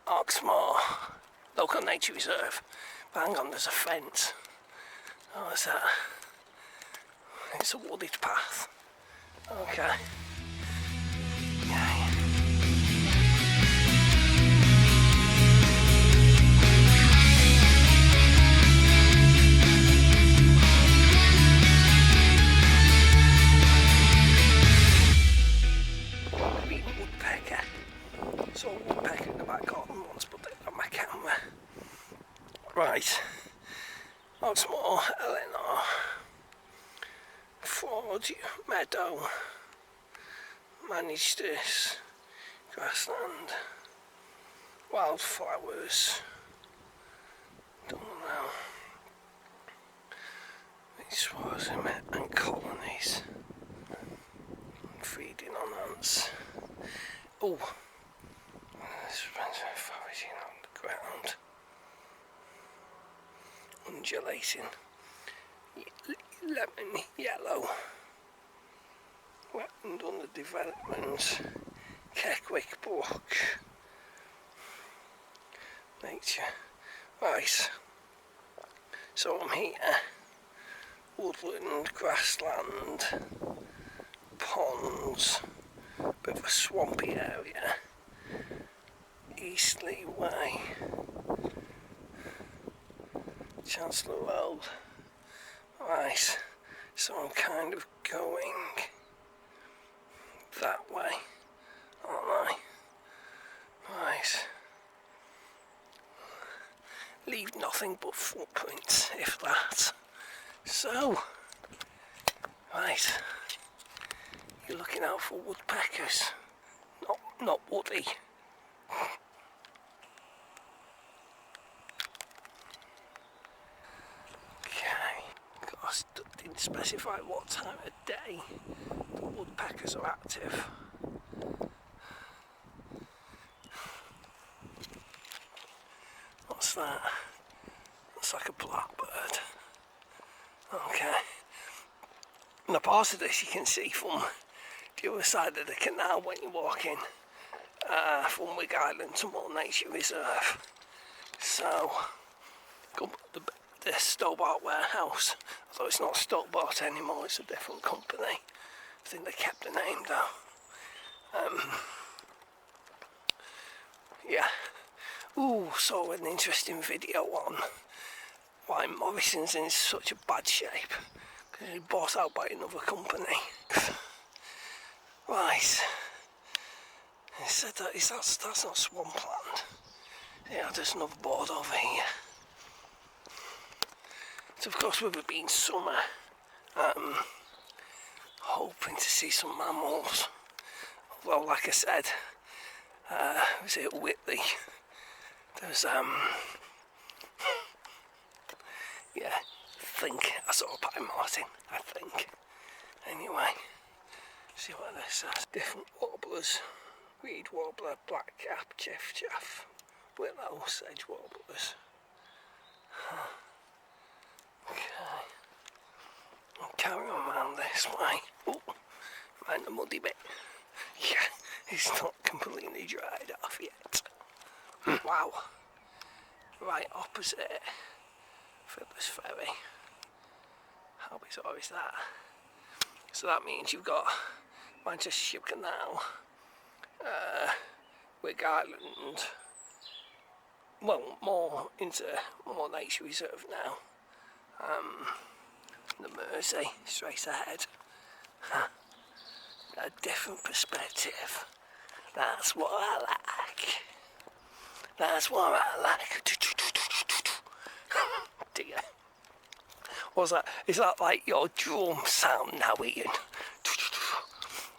Oxmoor Local Nature Reserve. But hang on, there's a fence. Oh, what's that? It's a wooded path. Okay. Yeah. Woodpecker. Saw a woodpecker in the back garden once, but they got my camera. Right. Oxmoor, Eleanor. Forge meadow. Manage this. Grassland. Wildflowers. Don't know. These was and colonies. Feeding on ants. Oh, there's foraging on the ground. Undulating. Lemon yellow. Wetland under development. Keckwick Brook. Nature. Right. So I'm here. Woodland, grassland, ponds, bit of a swampy area. Eastleigh Way. Chancellor Road. Right, so I'm kind of going that way, aren't I? Right. Leave nothing but footprints, if that. So, right, you're looking out for woodpeckers, not woody. Didn't specify what time of day the woodpeckers are active. What's that? Looks like a blackbird. Okay. Now part of this you can see from the other side of the canal when you're walking from Wig Island to Manor Nature Reserve. So, the Stobart warehouse, although it's not Stobart anymore, it's a different company. I think they kept the name though. Yeah. Ooh, saw an interesting video on why Morrison's in such a bad shape. Because he bought out by another company. Right. He said that's not swampland. Yeah, there's another board over here. So of course with it being summer, hoping to see some mammals. Although like I said, was it Whitley? There's yeah, I think I saw a pine martin, I think. Anyway, see what this says. Different warblers. Reed warbler, blackcap, chiff-chaff, willow, sedge warblers. Okay. I'll carry on round this way. Oh, mind the muddy bit. Yeah, it's not completely dried off yet. Wow. Right opposite Fiddler's Ferry. How bizarre is that? So that means you've got Manchester Ship Canal, Wig Island, well, more into Manor Nature Reserve now. The Mersey straight ahead. A different perspective. That's what I like. That's what I like. Dear. What's that? Is that like your drum sound now, Ian?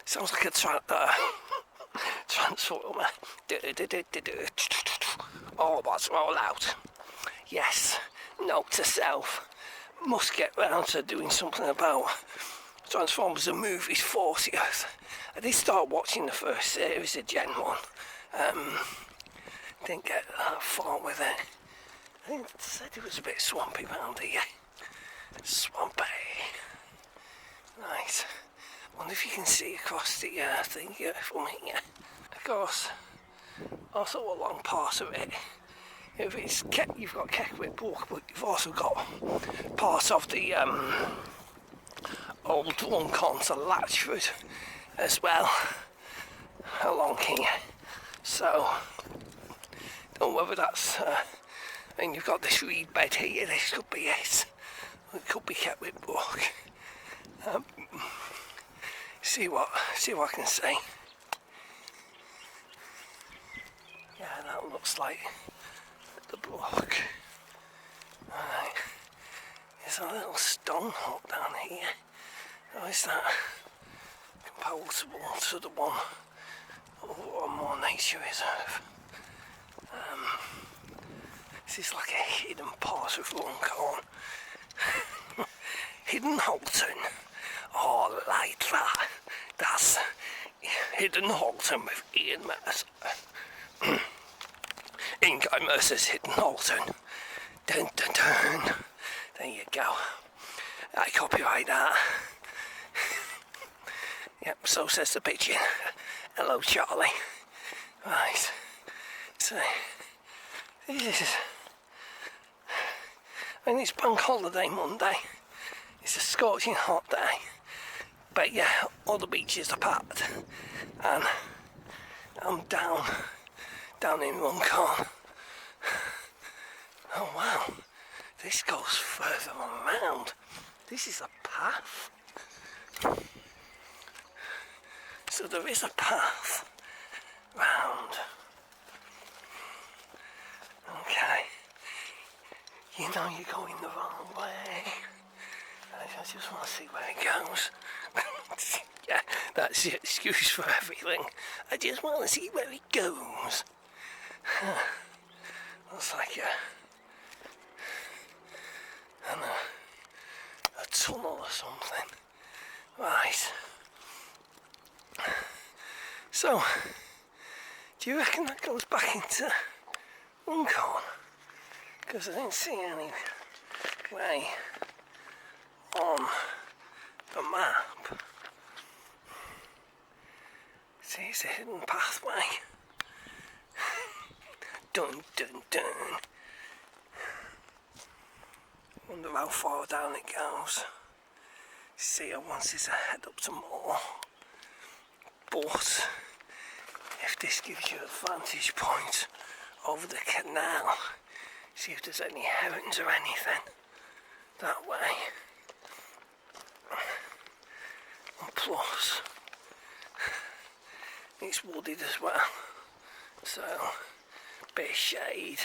Sounds like a transformer. All bots roll out. Yes, note to self. Must get round to doing something about Transformers the movie's 40th. I did start watching the first series of Gen 1. Didn't get that far with it. I think it said it was a bit swampy round here. Swampy. Right. Wonder if you can see across the thing here from here. Of course, also along part of it, if it's you've got Keckwith Brook, but you've also got part of the old Runcorn to Latchford as well along here. So, don't know whether that's. I mean, you've got this reed bed here. This could be it. It could be Keckwith Brook. See what I can say. Yeah, that looks like the brook. Alright. There's a little stone hut down here. How is that comparable to the one over on Moor Nature Reserve? This is like a hidden part of Runcorn. Hidden Halton. Oh, like that. That's Hidden Halton with Ian Mercer. Ian Guy Mercer's Hidden Halton. Dun dun dun. There you go. I copyright that. Yep, so says the pigeon. Hello, Charlie. Right. So, this is. I mean, it's Bank Holiday Monday. It's a scorching hot day. But yeah, all the beaches are packed. And I'm down in Runcorn. Oh wow, this goes further around. This is a path. So there is a path round. Okay. You know you're going the wrong way. I just want to see where it goes. Yeah, that's the excuse for everything. I just want to see where it goes. Looks like a tunnel or something. Right. So, do you reckon that goes back into Runcorn? Because I didn't see any way on the map. See, it's a hidden pathway. Dun dun dun. Wonder how far down it goes. See, I wanted to head up to Moor. But if this gives you a vantage point over the canal, see if there's any herons or anything that way. And plus, it's wooded as well, so bit of shade.